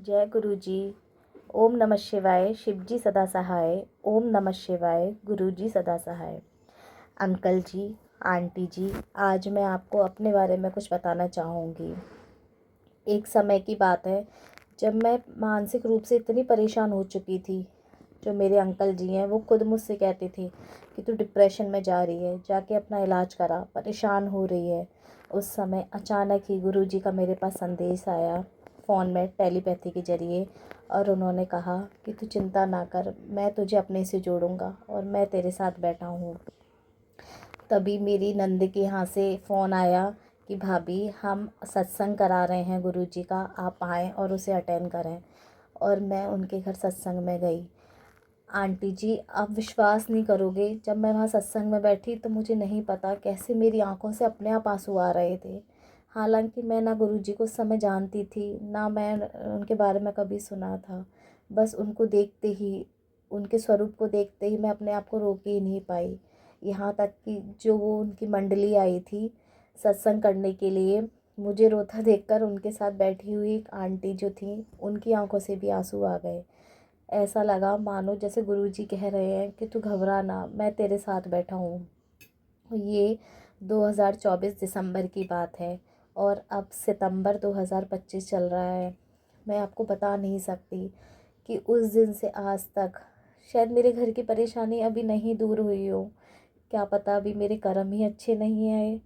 जय गुरु जी। ओम नमः शिवाय। शिव जी सदा सहाय। ओम नमः शिवाय। गुरु जी सदा सहाय। अंकल जी, आंटी जी, आज मैं आपको अपने बारे में कुछ बताना चाहूँगी। एक समय की बात है जब मैं मानसिक रूप से इतनी परेशान हो चुकी थी। जो मेरे अंकल जी हैं वो खुद मुझसे कहते थे कि तू डिप्रेशन में जा रही है, जाके अपना इलाज करा, परेशान हो रही है। उस समय अचानक ही गुरुजी का मेरे पास संदेश आया फ़ोन में टेलीपैथी के ज़रिए, और उन्होंने कहा कि तू चिंता ना कर, मैं तुझे अपने से जोड़ूंगा और मैं तेरे साथ बैठा हूँ। तभी मेरी नंद के यहाँ से फ़ोन आया कि भाभी हम सत्संग करा रहे हैं गुरुजी का, आप आएँ और उसे अटेंड करें। और मैं उनके घर सत्संग में गई। आंटी जी, आप विश्वास नहीं करोगे, जब मैं वहाँ सत्संग में बैठी तो मुझे नहीं पता कैसे मेरी आंखों से अपने आप आंसू आ रहे थे। हालांकि मैं ना गुरुजी को उस समय जानती थी, ना मैं उनके बारे में कभी सुना था। बस उनको देखते ही, उनके स्वरूप को देखते ही मैं अपने आप को रोक ही नहीं पाई। यहाँ तक कि जो वो उनकी मंडली आई थी सत्संग करने के लिए, मुझे रोता देखकर उनके साथ बैठी हुई एक आंटी जो थी, उनकी आंखों से भी आंसू आ गए। ऐसा लगा मानो जैसे गुरुजी कह रहे हैं कि तू घबरा ना, मैं तेरे साथ बैठा हूँ। ये 2024 दिसंबर की बात है और अब सितंबर 2025 चल रहा है। मैं आपको बता नहीं सकती कि उस दिन से आज तक शायद मेरे घर की परेशानी अभी नहीं दूर हुई हो। क्या पता अभी मेरे कर्म ही अच्छे नहीं आए,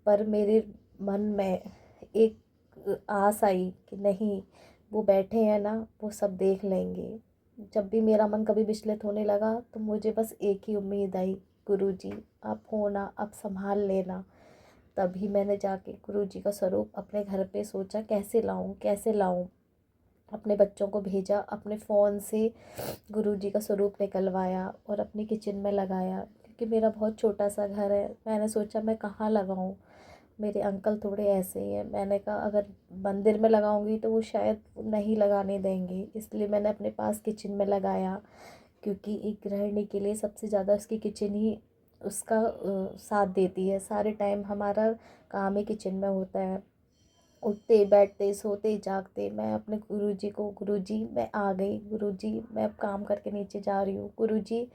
पर मेरे मन में एक आस आई कि नहीं, वो बैठे हैं ना, वो सब देख लेंगे। जब भी मेरा मन कभी विचलित होने लगा तो मुझे बस एक ही उम्मीद आई, गुरुजी आप हो ना, आप संभाल लेना। तभी मैंने जाके गुरुजी का स्वरूप अपने घर पे सोचा कैसे लाऊं, कैसे लाऊं। अपने बच्चों को भेजा, अपने फ़ोन से गुरुजी का स्वरूप निकलवाया और अपनी किचन में लगाया, क्योंकि मेरा बहुत छोटा सा घर है। मैंने सोचा मैं कहाँ लगाऊं, मेरे अंकल थोड़े ऐसे ही हैं। मैंने कहा अगर मंदिर में लगाऊंगी तो वो शायद नहीं लगाने देंगे, इसलिए मैंने अपने पास किचन में लगाया। क्योंकि एक गृहिणी के लिए सबसे ज़्यादा उसकी किचन ही उसका साथ देती है। सारे टाइम हमारा काम ही किचन में होता है। उठते बैठते सोते जागते मैं अपने गुरुजी को, गुरुजी मैं आ गई, गुरुजी मैं अब काम करके नीचे जा रही हूँ, गुरुजी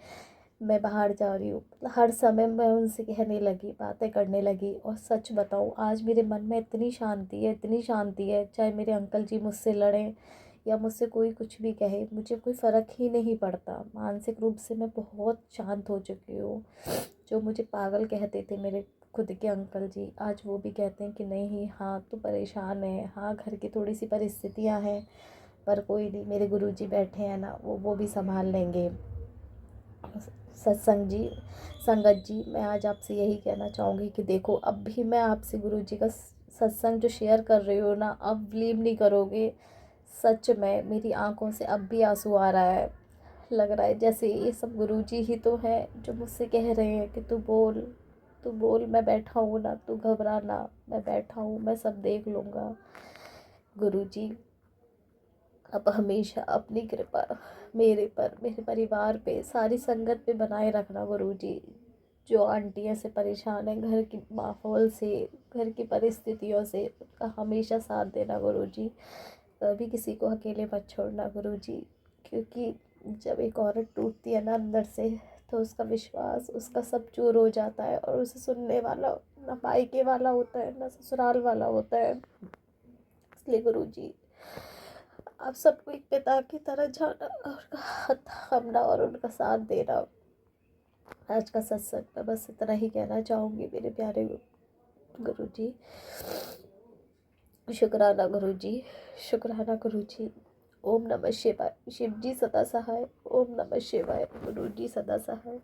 मैं बाहर जा रही हूँ। मतलब हर समय मैं उनसे कहने लगी, बातें करने लगी। और सच बताऊँ, आज मेरे मन में इतनी शांति है, इतनी शांति है। चाहे मेरे अंकल जी मुझसे लड़ें या मुझसे कोई कुछ भी कहे, मुझे कोई फ़र्क ही नहीं पड़ता। मानसिक रूप से मैं बहुत शांत हो चुकी हूँ। जो मुझे पागल कहते थे मेरे खुद के अंकल जी, आज वो भी कहते हैं कि नहीं, हाँ तो परेशान है, हाँ घर की थोड़ी सी परिस्थितियाँ हैं, पर कोई नहीं, मेरे गुरुजी बैठे हैं ना, वो भी संभाल लेंगे। सत्संग जी, संगत जी, मैं आज आपसे यही कहना चाहूँगी कि देखो, अब भी मैं आपसे गुरुजी का सत्संग जो शेयर कर रही हूँ ना, अब बिलीव नहीं करोगे, सच में मेरी आंखों से अब भी आंसू आ रहा है। लग रहा है जैसे ये सब गुरुजी ही तो हैं जो मुझसे कह रहे हैं कि तू बोल, तू बोल, मैं बैठा हूँ ना, तू घबरा ना, मैं बैठा हूँ, मैं सब देख लूँगा। गुरुजी अब हमेशा अपनी कृपा मेरे पर, मेरे परिवार पे, सारी संगत पे बनाए रखना गुरुजी। जो आंटियाँ से परेशान है घर की माहौल से, घर की परिस्थितियों से, उनका हमेशा साथ देना गुरुजी। कभी किसी को अकेले मत छोड़ना गुरुजी। क्योंकि जब एक औरत टूटती है ना अंदर से, तो उसका विश्वास, उसका सब चूर हो जाता है, और उसे सुनने वाला ना मायके वाला होता है ना ससुराल वाला होता है। इसलिए गुरुजी, आप सबको एक पिता की तरह जाना और उनका हाथ थामना और उनका साथ देना। आज का सत्संग मैं बस इतना ही कहना चाहूँगी मेरे प्यारे गुरुजी। शुक्राना गुरुजी, शुक्राना गुरुजी। ओम नमः शिवाय। शिव जी सदा सहाय। ओम नमः शिवाय। गुरुजी सदा सहाय।